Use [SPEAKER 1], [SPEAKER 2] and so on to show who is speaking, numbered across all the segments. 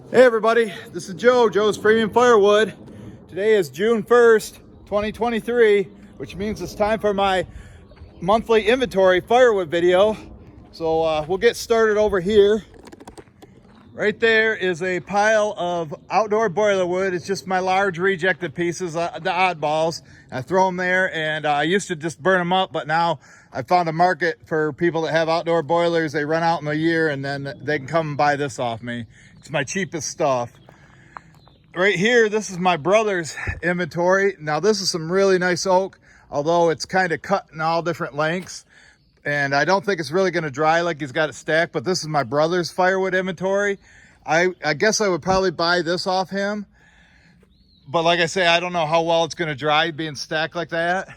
[SPEAKER 1] Hey everybody, this is Joe's Premium Firewood. Today is June 1st, 2023, which means it's time for my monthly inventory firewood video. So we'll get started over here. Right there is a pile of outdoor boiler wood. It's just my large rejected pieces, the oddballs. I throw them there, and I used to just burn them up, but now I found a market for people that have outdoor boilers. They run out in a year, and then they can come and buy this off me. It's my cheapest stuff. Right here, this is my brother's inventory. Now this is some really nice oak, although it's kind of cut in all different lengths. And I don't think it's really going to dry like he's got it stacked, but this is my brother's firewood inventory. I guess I would probably buy this off him. But like I say, I don't know how well it's going to dry being stacked like that.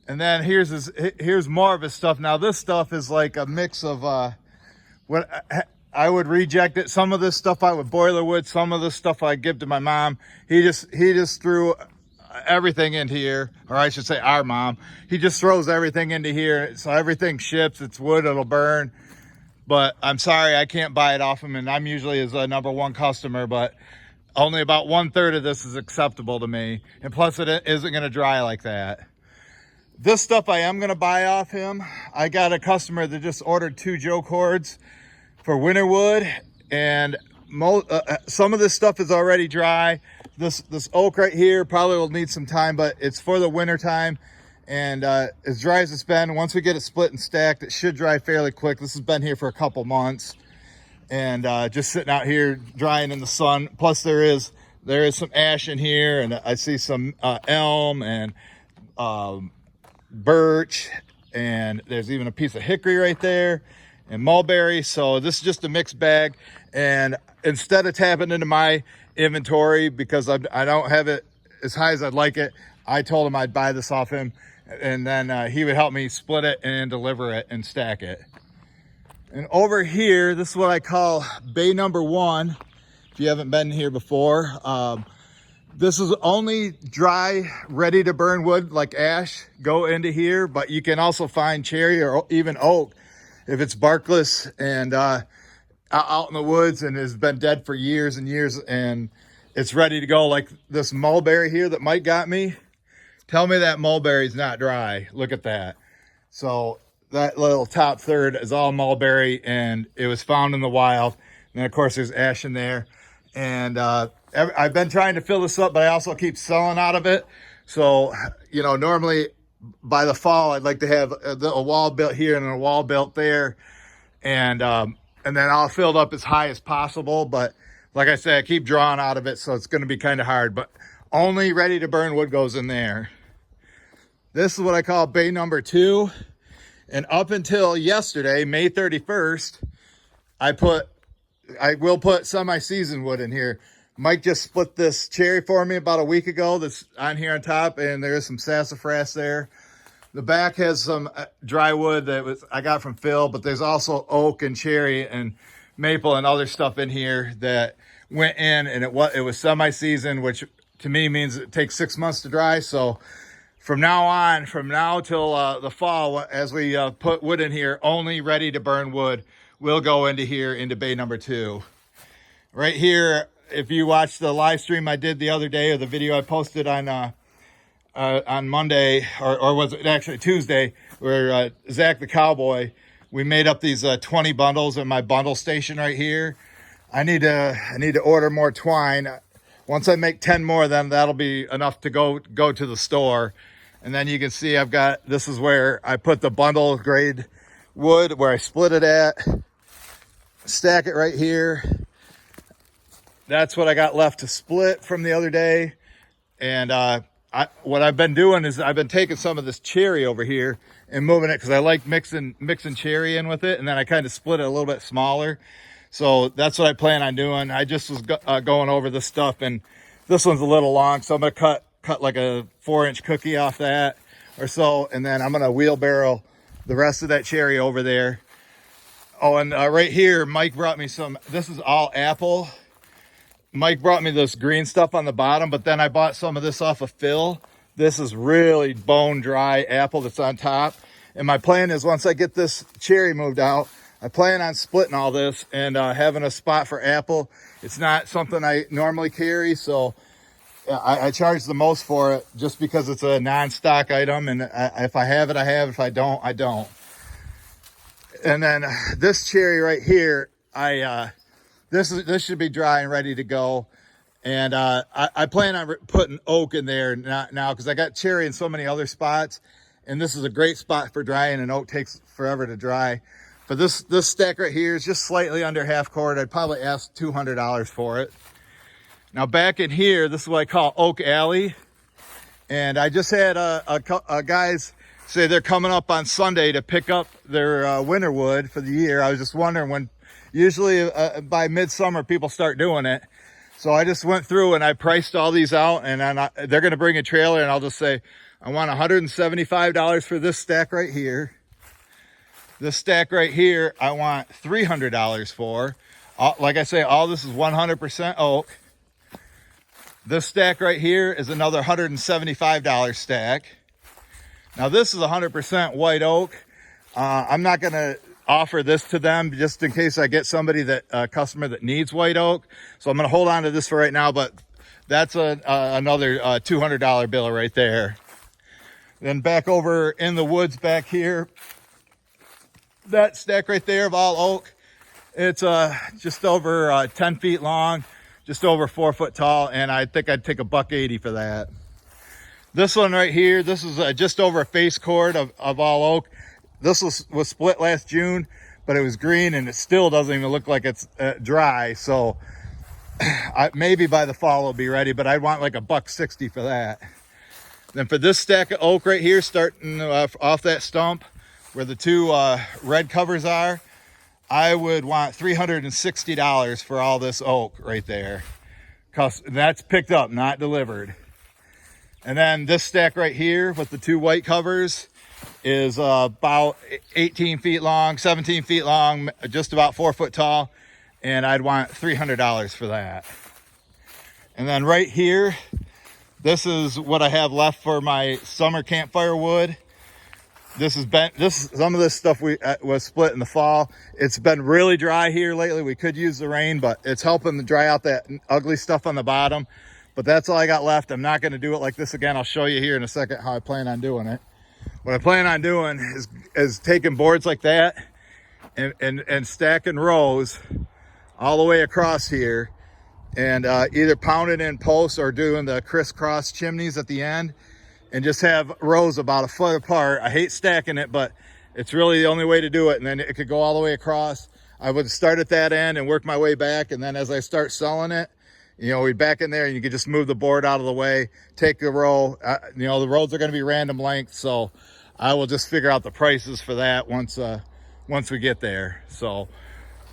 [SPEAKER 1] And then here's more of his stuff. Now this stuff is like a mix of what I would reject it. Some of this stuff I would boiler wood. Some of this stuff I give to my mom. He just threw everything into here, or I should say our mom. He just throws everything into here, so everything ships. It's wood, it'll burn. But I'm sorry, I can't buy it off him, and I'm usually his #1 customer, but only about 1/3 of this is acceptable to me. And plus it isn't gonna dry like that. This stuff I am gonna buy off him. I got a customer that just ordered 2 Joe cords for winter wood, and some of this stuff is already dry. This oak right here probably will need some time, but it's for the winter time. And as dry as it's been, once we get it split and stacked, it should dry fairly quick. This has been here for a couple months, and just sitting out here drying in the sun. Plus there is some ash in here, and I see some elm and birch, and there's even a piece of hickory right there, and mulberry. So this is just a mixed bag. And instead of tapping into my inventory, because I don't have it as high as I'd like it, I told him I'd buy this off him, and then he would help me split it and deliver it and stack it. And over here, this is what I call bay #1. If you haven't been here before, this is only dry, ready to burn wood like ash go into here, but you can also find cherry or even oak if it's barkless and out in the woods and has been dead for years and years, and it's ready to go. Like this mulberry here that Mike got me. Tell me that mulberry's not dry. Look at that. So that little top third is all mulberry, and it was found in the wild. And of course there's ash in there. And I've been trying to fill this up, but I also keep selling out of it. So, you know, normally by the fall, I'd like to have a wall built here and a wall built there. And then I'll fill it up as high as possible. But like I said, I keep drawing out of it, so it's going to be kind of hard. But only ready to burn wood goes in there. This is what I call bay #2. And up until yesterday, May 31st, I will put semi-seasoned wood in here. Mike just split this cherry for me about a week ago. That's on here on top, and there's some sassafras there. The back has some dry wood that I got from Phil, but there's also oak and cherry and maple and other stuff in here that went in, and it was semi-seasoned, which to me means it takes 6 months to dry. So from now till the fall, as we put wood in here, only ready to burn wood will go into here, into bay #2. Right here, if you watched the live stream I did the other day, or the video I posted on Monday, or was it actually Tuesday, where Zach the Cowboy, we made up these 20 bundles in my bundle station right here. I need to order more twine. Once I make 10 more, then that'll be enough to go to the store. And then you can see this is where I put the bundle grade wood, where I split it at, stack it right here. That's what I got left to split from the other day. And what I've been doing is I've been taking some of this cherry over here and moving it, because I like mixing cherry in with it, and then I kind of split it a little bit smaller. So that's what I plan on doing. I just was going over this stuff, and this one's a little long, so I'm gonna cut like a 4-inch cookie off that or so, and then I'm gonna wheelbarrow the rest of that cherry over there. Oh, and right here, Mike brought me some. This is all apple. Mike brought me this green stuff on the bottom, but then I bought some of this off of Phil. This is really bone dry apple that's on top. And my plan is, once I get this cherry moved out, I plan on splitting all this and having a spot for apple. It's not something I normally carry, so I charge the most for it just because it's a non-stock item, and if I have it, I have it. If I don't, I don't. And then this cherry right here, this should be dry and ready to go. And I plan on putting oak in there now because I got cherry in so many other spots, and this is a great spot for drying, and oak takes forever to dry. But this stack right here is just slightly under half cord. I'd probably ask $200 for it. Now back in here, this is what I call Oak Alley. And I just had a guys say they're coming up on Sunday to pick up their winter wood for the year. I was just wondering when, usually by midsummer, people start doing it. So I just went through and I priced all these out, and then they're going to bring a trailer, and I'll just say, I want $175 for this stack right here. This stack right here, I want $300 for. Like I say, all this is 100% oak. This stack right here is another $175 stack. Now this is 100% white oak. I'm not going to offer this to them just in case I get somebody a customer that needs white oak. So I'm going to hold on to this for right now, but that's another $200 bill right there. Then back over in the woods back here, that stack right there of all oak, it's just over 10 feet long, just over 4 foot tall, and I think I'd take $180 for that. This one right here, this is just over a face cord of all oak. This was split last June, but it was green, and it still doesn't even look like it's dry. So maybe by the fall it'll be ready, but I'd want like $160 for that. Then for this stack of oak right here, starting off that stump where the two red covers are, I would want $360 for all this oak right there. That's picked up, not delivered. And then this stack right here with the two white covers is about 18 feet long, 17 feet long, just about 4 foot tall. And I'd want $300 for that. And then right here, this is what I have left for my summer campfire wood. Some of this stuff was split in the fall. It's been really dry here lately. We could use the rain, but it's helping to dry out that ugly stuff on the bottom. But that's all I got left. I'm not going to do it like this again. I'll show you here in a second how I plan on doing it. What I plan on doing is taking boards like that and stacking rows all the way across here, and either pounding in posts or doing the crisscross chimneys at the end, and just have rows about a foot apart. I hate stacking it, but it's really the only way to do it. And then it could go all the way across. I would start at that end and work my way back. And then as I start selling it, we'd back in there, and you could just move the board out of the way, take the row. The rows are going to be random length, so I will just figure out the prices for that once we get there. So,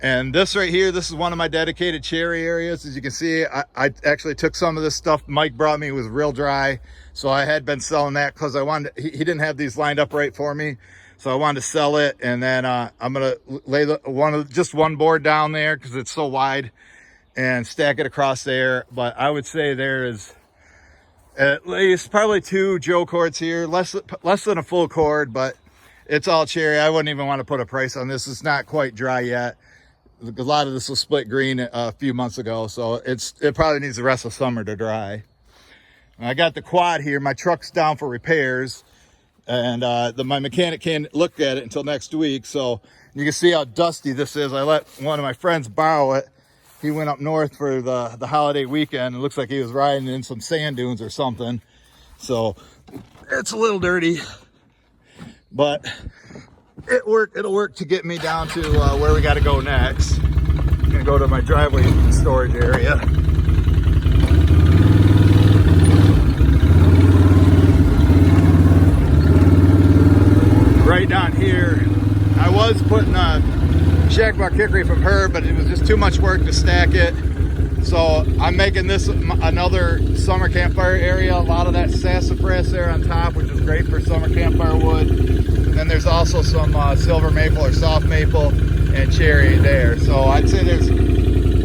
[SPEAKER 1] and this right here, this is one of my dedicated cherry areas. As you can see, I actually took some of this stuff Mike brought me. It was real dry, so I had been selling that because I wanted he didn't have these lined up right for me, so I wanted to sell it. And then I'm gonna lay just one board down there because it's so wide, and stack it across there. But I would say there is at least probably 2 Joe cords here, less than a full cord, but it's all cherry. I wouldn't even want to put a price on this. It's not quite dry yet. A lot of this was split green a few months ago, so it probably needs the rest of summer to dry. I got the quad here. My truck's down for repairs, and my mechanic can't look at it until next week. So you can see how dusty this is. I let one of my friends borrow it. He went up north for the holiday weekend. It looks like he was riding in some sand dunes or something. So it's a little dirty, but it'll work to get me down to where we got to go next. I'm gonna go to my driveway storage area. Right down here, I was putting a shagbark hickory from her, but it was just too much work to stack it. So I'm making this another summer campfire area. A lot of that sassafras there on top, which is great for summer campfire wood. And then there's also some silver maple or soft maple and cherry there. So I'd say there's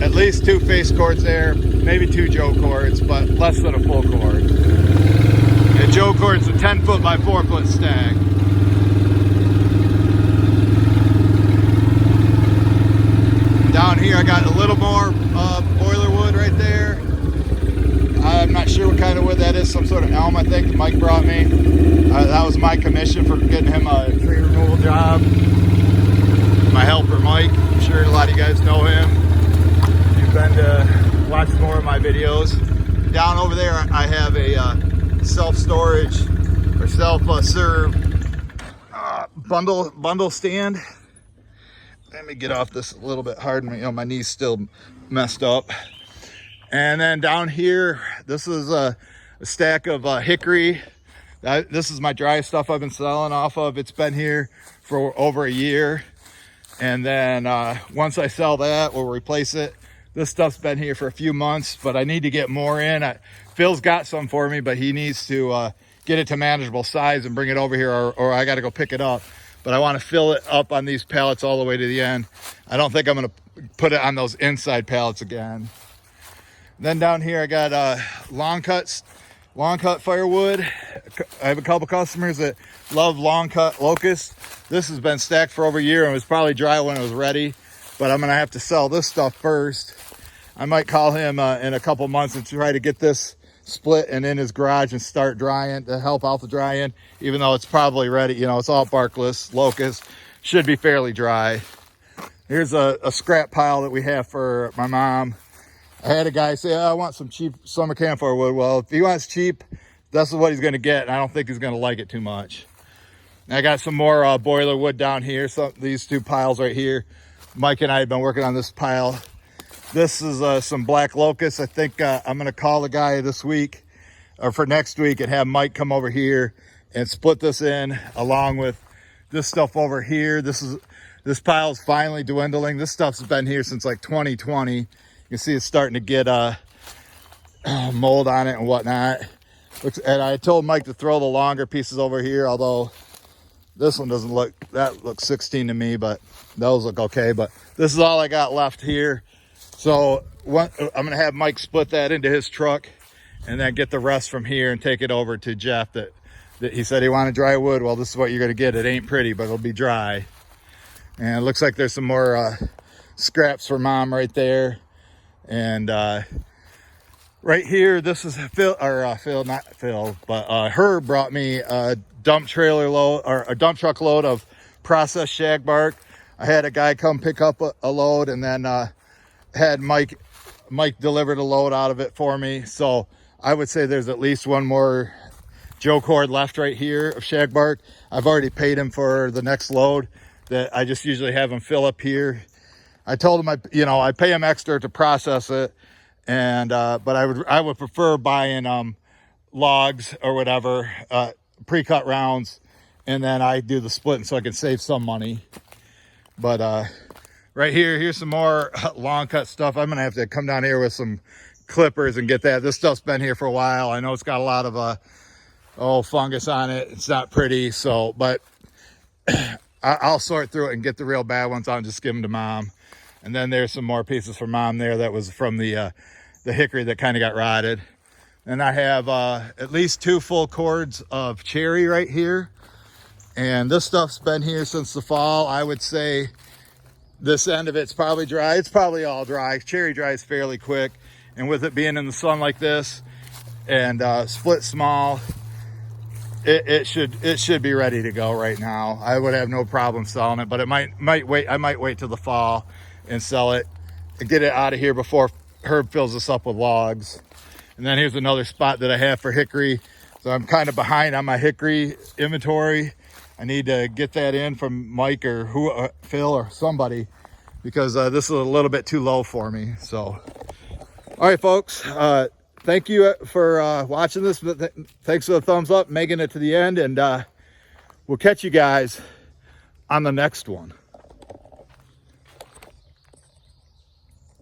[SPEAKER 1] at least 2 face cords there, maybe 2 Joe cords, but less than a full cord. And Joe cord's a 10 foot by 4 foot stack. down here I got a little more boiler wood right there. I'm not sure what kind of wood that is, some sort of elm I think Mike brought me. That was my commission for getting him a tree removal job. My helper Mike, I'm sure a lot of you guys know him. You've been to watch more of my videos. Down over there I have a self-storage or self-serve bundle stand. Let me get off this a little bit hard. You know, my knee's still messed up. And then down here, this is a stack of hickory. This is my dry stuff I've been selling off of. It's been here for over a year. And then once I sell that, we'll replace it. This stuff's been here for a few months, but I need to get more in. Phil's got some for me, but he needs to get it to manageable size and bring it over here, or I got to go pick it up. But I want to fill it up on these pallets all the way to the end. I don't think I'm going to put it on those inside pallets again. Then down here I got long cut firewood. I have a couple customers that love long cut locust. This has been stacked for over a year and was probably dry when it was ready, but I'm gonna have to sell this stuff first. I might call him in a couple months and try to get this split and in his garage and start drying to help out the drying, even though it's probably ready. You know, it's all barkless locust, should be fairly dry. Here's a scrap pile that we have for my mom. I had a guy say, oh, I want some cheap summer campfire wood. Well, if he wants cheap, this is what he's going to get. And I don't think he's going to like it too much. And I got some more boiler wood down here. So these two piles right here. Mike and I have been working on this pile. This is some black locust. I think I'm going to call the guy this week or for next week and have Mike come over here and split this in along with this stuff over here. This pile is finally dwindling. This stuff's been here since like 2020. You can see it's starting to get mold on it and whatnot. And I told Mike to throw the longer pieces over here, although this one doesn't look, that looks 16 to me, but those look okay. But this is all I got left here. So I'm going to have Mike split that into his truck and then get the rest from here and take it over to Jeff that he said he wanted dry wood. Well, this is what you're going to get. It ain't pretty, but it'll be dry. And it looks like there's some more scraps for Mom right there. And right here, this is Phil, not Phil, but Herb brought me a dump trailer load or a dump truck load of processed shagbark. I had a guy come pick up a load, and then had Mike delivered a load out of it for me. So I would say there's at least one more Joe cord left right here of shagbark. I've already paid him for the next load that I just usually have him fill up here. I told him I pay him extra to process it, and but I would prefer buying logs or whatever, pre-cut rounds, and then I do the splitting so I can save some money. But right here's some more long cut stuff. I'm gonna have to come down here with some clippers and get that. This stuff's been here for a while. I know it's got a lot of fungus on it. It's not pretty, so but I'll sort through it and get the real bad ones out and just give them to Mom. And then there's some more pieces for Mom there that was from the hickory that kind of got rotted. And I have at least 2 full cords of cherry right here. And this stuff's been here since the fall. I would say this end of it's probably dry. It's probably all dry. Cherry dries fairly quick. And with it being in the sun like this and split small, it should be ready to go right now. I would have no problem selling it, but it might wait. I might wait till the fall and sell it and get it out of here before Herb fills us up with logs. And then here's another spot that I have for hickory. So I'm kind of behind on my hickory inventory. I need to get that in from Mike or Phil or somebody, because this is a little bit too low for me. So, all right, folks. Thank you for watching this. Thanks for the thumbs up, making it to the end, and we'll catch you guys on the next one.